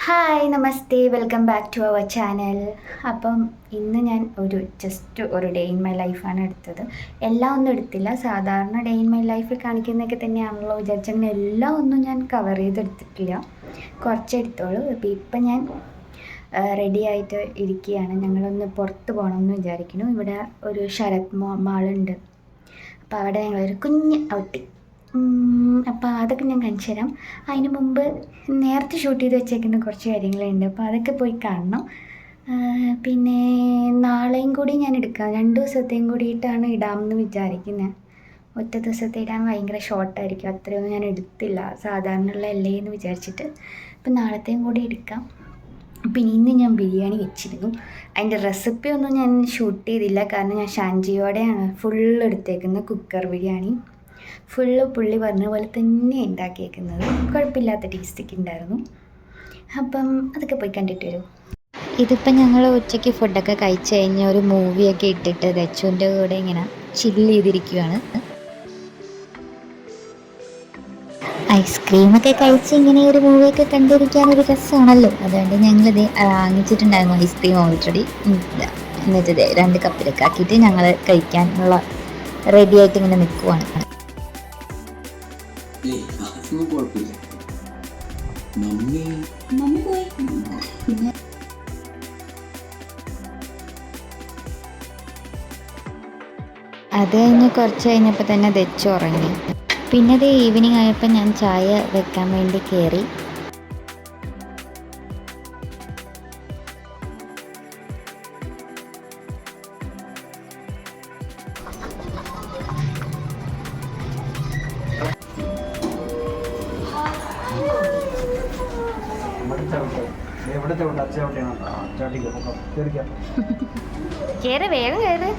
Hi നമസ്തേ welcome back to our channel. അപ്പം ഇന്ന് ഞാൻ ജസ്റ്റ് ഒരു ഡേ ഇൻ മൈ ലൈഫാണ് എടുത്തത്. എല്ലാം ഒന്നും എടുത്തില്ല, സാധാരണ ഡേ ഇൻ മൈ ലൈഫ് കാണിക്കുന്നതൊക്കെ തന്നെയാണല്ലോ വിചാരിച്ചങ്ങനെ എല്ലാം ഒന്നും ഞാൻ കവർ ചെയ്തെടുത്തിട്ടില്ല, കുറച്ചെടുത്തോളൂ. അപ്പോൾ ഇപ്പം ഞാൻ റെഡി ആയിട്ട് ഇരിക്കുകയാണ്. ഞങ്ങളൊന്ന് പുറത്ത് പോകണമെന്ന് വിചാരിക്കുന്നു. ഇവിടെ ഒരു ശരത് മാളുണ്ട്, അപ്പോൾ അവിടെ ഞങ്ങളൊരു കുഞ്ഞ് ഔട്ടിങ്. അപ്പോൾ അതൊക്കെ ഞാൻ കാണിച്ചു തരാം. അതിന് മുമ്പ് നേരത്തെ ഷൂട്ട് ചെയ്ത് വെച്ചേക്കുന്ന കുറച്ച് കാര്യങ്ങളുണ്ട്, അപ്പോൾ അതൊക്കെ പോയി കാണണം. പിന്നെ നാളെയും കൂടി ഞാൻ എടുക്കാം, 2 ദിവസത്തെയും കൂടിയിട്ടാണ് ഇടാമെന്ന് വിചാരിക്കുന്നത്. ഒറ്റ ദിവസത്തെ ഇടാൻ ഭയങ്കര ഷോർട്ടായിരിക്കും, അത്രയൊന്നും ഞാൻ എടുത്തില്ല, സാധാരണയുള്ള അല്ലേ എന്ന് വിചാരിച്ചിട്ട്. അപ്പം നാളത്തെയും കൂടി എടുക്കാം. പിന്നെ ഇന്ന് ഞാൻ ബിരിയാണി വെച്ചിരുന്നു. അതിൻ്റെ റെസിപ്പി ഒന്നും ഞാൻ ഷൂട്ട് ചെയ്തില്ല, കാരണം ഞാൻ ഷാൻജിയോടെയാണ് ഫുള്ള് എടുത്തേക്കുന്നത്. കുക്കർ ബിരിയാണി ഫുള്ള് പുള്ളി പറഞ്ഞ പോലെ തന്നെ ഉണ്ടാക്കിയേക്കുന്നത്, കുഴപ്പമില്ലാത്ത ടേസ്റ്റൊക്കെ ഉണ്ടായിരുന്നു. അപ്പം അതൊക്കെ പോയി കണ്ടിട്ട് വരും. ഇതിപ്പം ഞങ്ങൾ ഉച്ചയ്ക്ക് ഫുഡൊക്കെ കഴിച്ച് കഴിഞ്ഞ് ഒരു മൂവിയൊക്കെ ഇട്ടിട്ട് ദച്ചുവിൻ്റെ കൂടെ ഇങ്ങനെ ചില്ല് ചെയ്തിരിക്കുകയാണ്. ഐസ്ക്രീമൊക്കെ കഴിച്ച് ഇങ്ങനെ ഒരു മൂവിയൊക്കെ കണ്ടിരിക്കാനൊരു രസമാണല്ലോ, അതുകൊണ്ട് ഞങ്ങളിത് വാങ്ങിച്ചിട്ടുണ്ടായിരുന്നു ഐസ്ക്രീം ഓൾറെഡി. എന്നിട്ട് 2 കപ്പിലൊക്കെ ആക്കിയിട്ട് ഞങ്ങൾ കഴിക്കാനുള്ള റെഡി ആയിട്ട് ഇങ്ങനെ നിൽക്കുവാണ്. അത് കഴിഞ്ഞ് കുറച്ച് കഴിഞ്ഞപ്പോൾ തന്നെ ദച്ചു ഉറങ്ങി. പിന്നെ അത് ഈവനിങ് ആയപ്പോൾ ഞാൻ ചായ വെക്കാൻ വേണ്ടി കയറി. കേറ്, വേഗം കേറ്.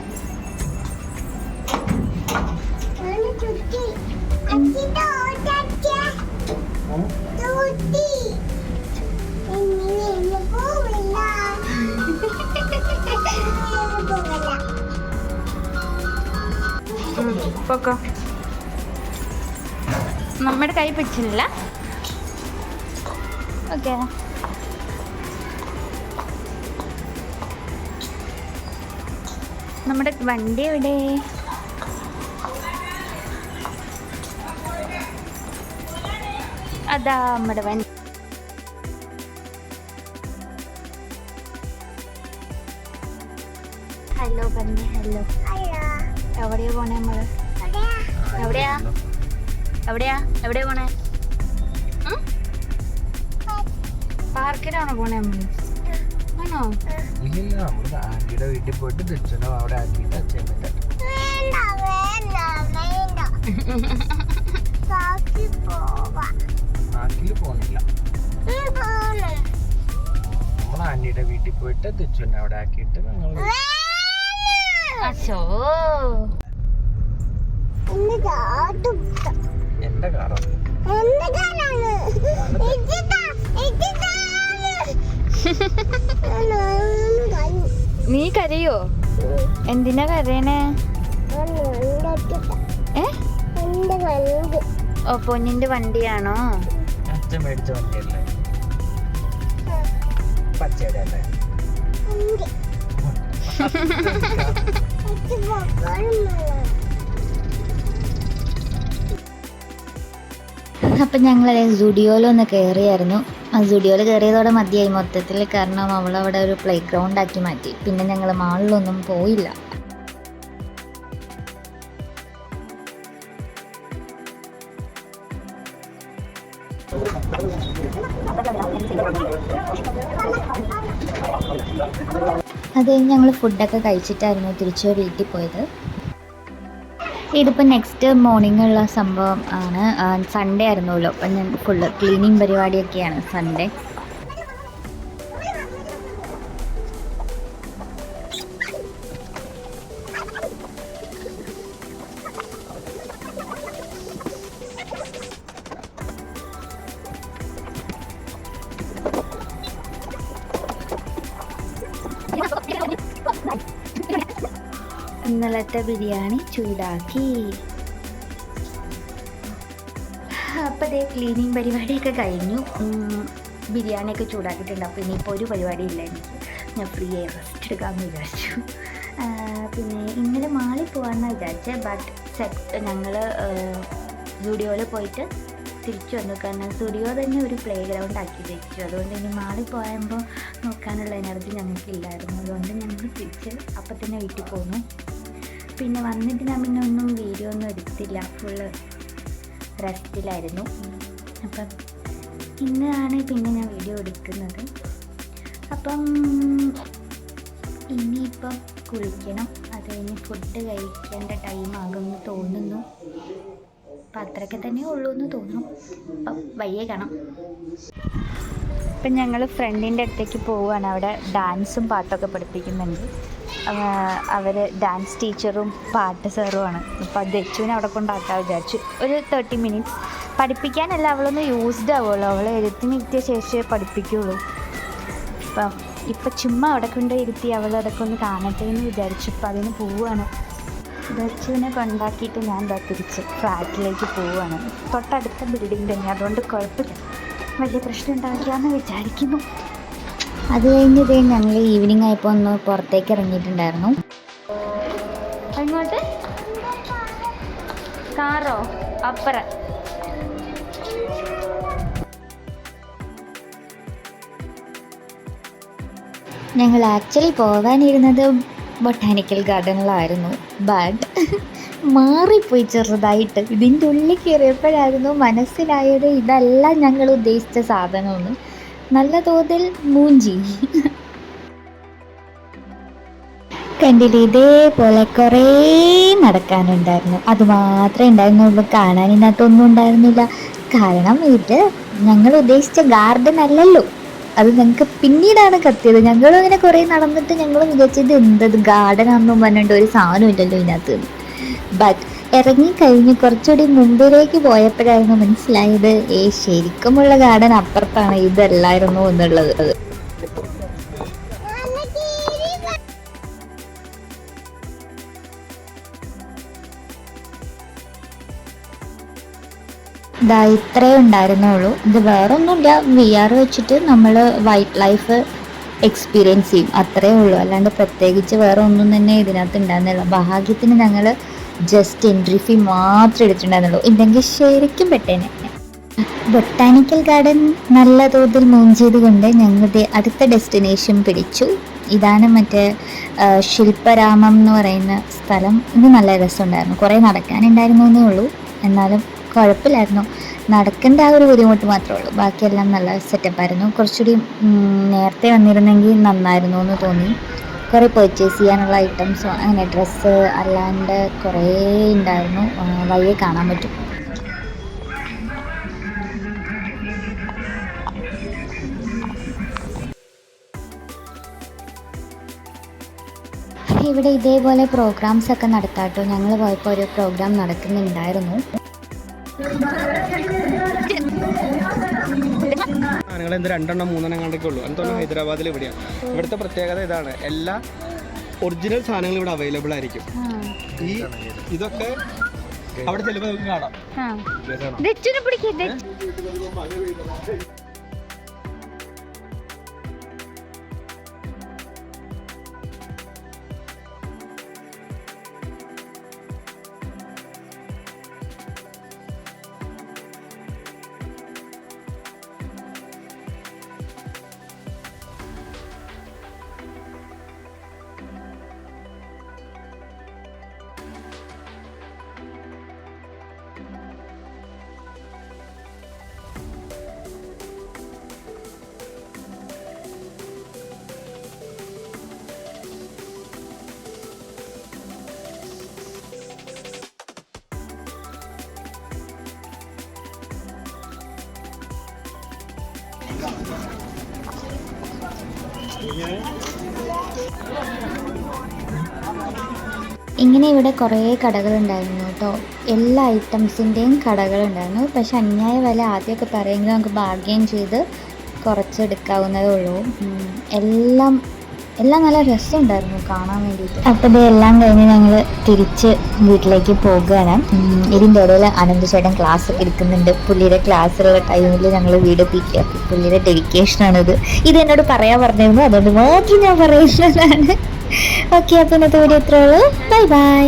നമ്മുടെ കൈ പിടിച്ചില്ല. ഓക്കെ, നമ്മുടെ വണ്ടി എവിടെ? അതാ നമ്മുടെ വണ്ടി. ഹലോ പറഞ്ഞേ. ഹലോ, എവിടെയാ പോണേ നമ്മള്? എവിടെയാ എവിടെയാ എവിടെയാ പോണേ? പാർക്കിലാണോ പോണേ നമ്മള്? ആണോ? ഇല്ല, നമ്മള് ആന്റിയുടെ വീട്ടിൽ പോയിട്ട് ദക്ഷണ അവിടെ ആക്കിയിട്ട് അച്ഛൻ നാട്ടില് പോണില്ല. നമ്മൾ ആന്റിയുടെ വീട്ടിൽ പോയിട്ട് ദക്ഷണ അവിടെ ആക്കിയിട്ട് ഞങ്ങൾ എന്റെ കാറാണ്. നീ കരയോ? എന്തിനാ കരയണേ? ഓ, പൊന്നിന്റെ വണ്ടിയാണോ? അച്ഛൻ മേടിച്ച വണ്ടിയല്ലേ, പച്ചയുടെ അല്ലേ? അപ്പം ഞങ്ങളത് സ്റ്റുഡിയോയിലൊന്ന് കയറിയായിരുന്നു. ആ സ്റ്റുഡിയോയിൽ കയറിയതോടെ മതിയായി മൊത്തത്തിൽ, കാരണം അവളവിടെ ഒരു പ്ലേ ഗ്രൗണ്ട് ആക്കി മാറ്റി. പിന്നെ ഞങ്ങൾ മാളിലൊന്നും പോയില്ല. അത് കഴിഞ്ഞ് ഞങ്ങൾ ഫുഡൊക്കെ കഴിച്ചിട്ടായിരുന്നു തിരിച്ച് വീട്ടിൽ പോയത്. ഇതിപ്പോൾ നെക്സ്റ്റ് മോർണിംഗ് ഉള്ള സംഭവം ആണ്. സൺഡേ ആയിരുന്നല്ലോ, അപ്പം ഞാൻ ഫുള്ള് ക്ലീനിങ് പരിപാടിയൊക്കെയാണ് സൺഡേ. ഇന്നലത്തെ ബിരിയാണി ചൂടാക്കി. അപ്പോൾ അതേ ക്ലീനിങ് പരിപാടിയൊക്കെ കഴിഞ്ഞു. ബിരിയാണിയൊക്കെ ചൂടാക്കിയിട്ടുണ്ട്. അപ്പോൾ ഇനിയിപ്പോൾ ഒരു പരിപാടിയില്ല എനിക്ക്, ഞാൻ ഫ്രീ ആയി റെസ്റ്റ് എടുക്കാമെന്ന് വിചാരിച്ചു. പിന്നെ ഇന്നലെ മാളിൽ പോകാമെന്നാണ് വിചാരിച്ചത്. ബട്ട് ഞങ്ങൾ സ്റ്റുഡിയോയിൽ പോയിട്ട് തിരിച്ചു വന്നു. കാരണം സ്റ്റുഡിയോ തന്നെ ഒരു പ്ലേ ഗ്രൗണ്ട് ആക്കി വെച്ചു. അതുകൊണ്ട് ഇനി മാളിൽ പോയുമ്പോൾ നോക്കാനുള്ള എനർജി ഞങ്ങൾക്കില്ലായിരുന്നു. അതുകൊണ്ട് ഞങ്ങൾ തിരിച്ച് അപ്പം തന്നെ വീട്ടിൽ പോന്നു. പിന്നെ വന്നിട്ട് ഞാൻ പിന്നെ ഒന്നും വീഡിയോ ഒന്നും എടുത്തില്ല, ഫുള്ള് റെസ്റ്റിലായിരുന്നു. അപ്പം ഇന്നാണ് പിന്നെ ഞാൻ വീഡിയോ എടുക്കുന്നത്. അപ്പം ഇനിയിപ്പം കുളിക്കണം, അത് കഴിഞ്ഞ് ഫുഡ് കഴിക്കേണ്ട ടൈമാകുമെന്ന് തോന്നുന്നു. അപ്പം അത്രയ്ക്ക് തന്നെ ഉള്ളൂ എന്ന് തോന്നുന്നു. അപ്പം വയ്യേ കാണാം. ഇപ്പം ഞങ്ങൾ ഫ്രണ്ടിൻ്റെ അടുത്തേക്ക് പോവുകയാണ്. അവിടെ ഡാൻസും പാട്ടൊക്കെ പഠിപ്പിക്കുന്നുണ്ട്. അവർ ഡാൻസ് ടീച്ചറും പാട്ട് സാറുമാണ്. അപ്പോൾ അത് ദച്ചുവിനെ അവിടെ കൊണ്ടാക്കാൻ വിചാരിച്ചു. ഒരു 30 മിനിറ്റ്സ് പഠിപ്പിക്കാനല്ല, അവളൊന്ന് യൂസ്ഡ് ആവുള്ളൂ. അവളെ എഴുത്തിനിരുത്തിയ ശേഷമേ പഠിപ്പിക്കുകയുള്ളൂ. അപ്പം ഇപ്പം ചുമ്മാ അവിടെ കൊണ്ട് ഇരുത്തി അവളതൊക്കെ ഒന്ന് കാണട്ടെ എന്ന് വിചാരിച്ചു. ഇപ്പം അതിന് പോവുകയാണ്. ദച്ചുവിനെ കൊണ്ടാക്കിയിട്ട് ഞാൻ തിരിച്ച് ഫ്ലാറ്റിലേക്ക് പോവുകയാണ്. തൊട്ടടുത്ത ബിൽഡിംഗ് തന്നെ, അതുകൊണ്ട് കുഴപ്പമില്ല, വലിയ പ്രശ്നം ഉണ്ടാവില്ല എന്ന് വിചാരിക്കുന്നു. അത് കഴിഞ്ഞത് ഞങ്ങൾ ഈവനിങ് ആയപ്പോൾ ഒന്ന് പുറത്തേക്ക് ഇറങ്ങിയിട്ടുണ്ടായിരുന്നു. അങ്ങോട്ട് കാറോ അപ്പുറം. ഞങ്ങൾ ആക്ച്വലി പോകാനിരുന്നത് ബൊട്ടാനിക്കൽ ഗാർഡനിലായിരുന്നു. ബട്ട് മാറിപ്പോയി ചെറുതായിട്ട്. ഇതിൻ്റെ ഉള്ളിൽ കയറിയപ്പോഴായിരുന്നു മനസ്സിലായത് ഇതല്ല ഞങ്ങൾ ഉദ്ദേശിച്ച സാധനമെന്ന്. നല്ല തോതിൽ മൂഞ്ചി. കണ്ടില്ലേ, ഇതേപോലെ കുറേ നടക്കാനുണ്ടായിരുന്നു. അതുമാത്രമേ ഉണ്ടായിരുന്നുള്ളൂ, കാണാനിനകത്തൊന്നും ഉണ്ടായിരുന്നില്ല. കാരണം ഇത് ഞങ്ങൾ ഉദ്ദേശിച്ച ഗാർഡൻ അല്ലല്ലോ, അത് ഞങ്ങൾക്ക് പിന്നീടാണ് കത്തിയത്. ഞങ്ങളും അങ്ങനെ കുറേ നടന്നിട്ട് ഞങ്ങൾ വിചാരിച്ചത് എന്തത് ഗാർഡനാണെന്നും പറഞ്ഞിട്ട് ഒരു സാധനം ഇല്ലല്ലോ ഇതിനകത്ത്. ബട്ട് ഇറങ്ങിക്കഴിഞ്ഞ് കുറച്ചുകൂടി മുമ്പിലേക്ക് പോയപ്പോഴായിരുന്നു മനസ്സിലായത് ശരിക്കുമുള്ള ഗാർഡൻ അപ്പുറത്താണ്, ഇതല്ലായിരുന്നു എന്നുള്ളത്. ഇതാ ഇത്രേ ഉണ്ടായിരുന്നുള്ളൂ. ഇത് വേറൊന്നുമില്ല, VR വെച്ചിട്ട് നമ്മൾ വൈൽഡ് ലൈഫ് എക്സ്പീരിയൻസ് ചെയ്യും, അത്രേ ഉള്ളൂ. അല്ലാണ്ട് പ്രത്യേകിച്ച് വേറെ ഒന്നും തന്നെ ഇതിനകത്ത് ഉണ്ടായിരുന്നില്ല. ഭാഗ്യത്തിന് ഞങ്ങൾ ജസ്റ്റ് എൻട്രി ഫീ മാത്രമേ എടുത്തിട്ടുണ്ടായിരുന്നുള്ളൂ, ഇല്ലെങ്കിൽ ശരിക്കും പെട്ടേനെ. ബൊട്ടാനിക്കൽ ഗാർഡൻ നല്ല തോതിൽ മൂഞ്ചിയത് കൊണ്ട് ഞങ്ങളുടെ അടുത്ത ഡെസ്റ്റിനേഷൻ പിടിച്ചു. ഇതാണ് മറ്റേ ശില്പരാമം എന്ന് പറയുന്ന സ്ഥലം. ഇത് നല്ല രസമുണ്ടായിരുന്നു. കുറേ നടക്കാനുണ്ടായിരുന്നു എന്നേ ഉള്ളൂ, എന്നാലും കുഴപ്പമില്ലായിരുന്നു. നടക്കേണ്ട ആ ഒരു ബുദ്ധിമുട്ട് മാത്രമേ ഉള്ളൂ, ബാക്കിയെല്ലാം നല്ല സെറ്റപ്പായിരുന്നു. കുറച്ചുകൂടി നേരത്തെ വന്നിരുന്നെങ്കിൽ നന്നായിരുന്നു എന്ന് തോന്നി. കുറേ പർച്ചേസ് ചെയ്യാനുള്ള ഐറ്റംസും അങ്ങനെ ഡ്രസ്സ് അല്ലാണ്ട് കുറേ ഉണ്ടായിരുന്നു. വഴിയെ കാണാൻ പറ്റും. ഇവിടെ ഇതേപോലെ പ്രോഗ്രാംസ് ഒക്കെ നടത്താട്ടോ. ഞങ്ങൾ പോയപ്പോൾ ഒരു പ്രോഗ്രാം നടക്കുന്നുണ്ടായിരുന്നു. സാധനങ്ങൾ എന്ത് 2 3 കണ്ടൊക്കെ ഉള്ളൂ. എന്താണ് ഹൈദരാബാദിൽ ഇവിടെയാണ്. ഇവിടുത്തെ പ്രത്യേകത ഇതാണ്, എല്ലാ ഒറിജിനൽ സാധനങ്ങളും ഇവിടെ അവൈലബിൾ ആയിരിക്കും. ഇതൊക്കെ അവിടെ ചെല്ലുമ്പോൾ നമുക്ക് കാണാം. ഇങ്ങനെ ഇവിടെ കുറേ കടകളുണ്ടായിരുന്നു കേട്ടോ. എല്ലാ ഐറ്റംസിൻ്റെയും കടകളുണ്ടായിരുന്നു. പക്ഷെ അന്യായ വില ആദ്യമൊക്കെ പറയുമെങ്കിൽ നമുക്ക് ബാർഗെയിൻ ചെയ്ത് കുറച്ചെടുക്കാവുന്നതേ ഉള്ളൂ. എല്ലാം എല്ലാം നല്ല രസമുണ്ടായിരുന്നു കാണാൻ വേണ്ടിയിട്ട്. അപ്പോൾ ഇതെല്ലാം കഴിഞ്ഞ് ഞങ്ങൾ തിരിച്ച് വീട്ടിലേക്ക് പോകുകയാണ്. ഇതിൻ്റെ ഇടയിൽ അനന്തചേട്ടൻ ക്ലാസ് ഒക്കെ എടുക്കുന്നുണ്ട്. പുള്ളിയുടെ ക്ലാസ്സുള്ള ടൈമിൽ ഞങ്ങൾ വീട് എത്തിക്കുക. പുള്ളിയുടെ ഡെഡിക്കേഷനാണിത്. ഇത് എന്നോട് പറയാൻ പറഞ്ഞിരുന്നു, അതുകൊണ്ട് മാത്രം ഞാൻ പറയുന്നതാണ്. ഓക്കെ, അപ്പോൾ ഇന്നത്തെ വീഡിയോ ഇത്രയേ ഉള്ളൂ. Bye bye.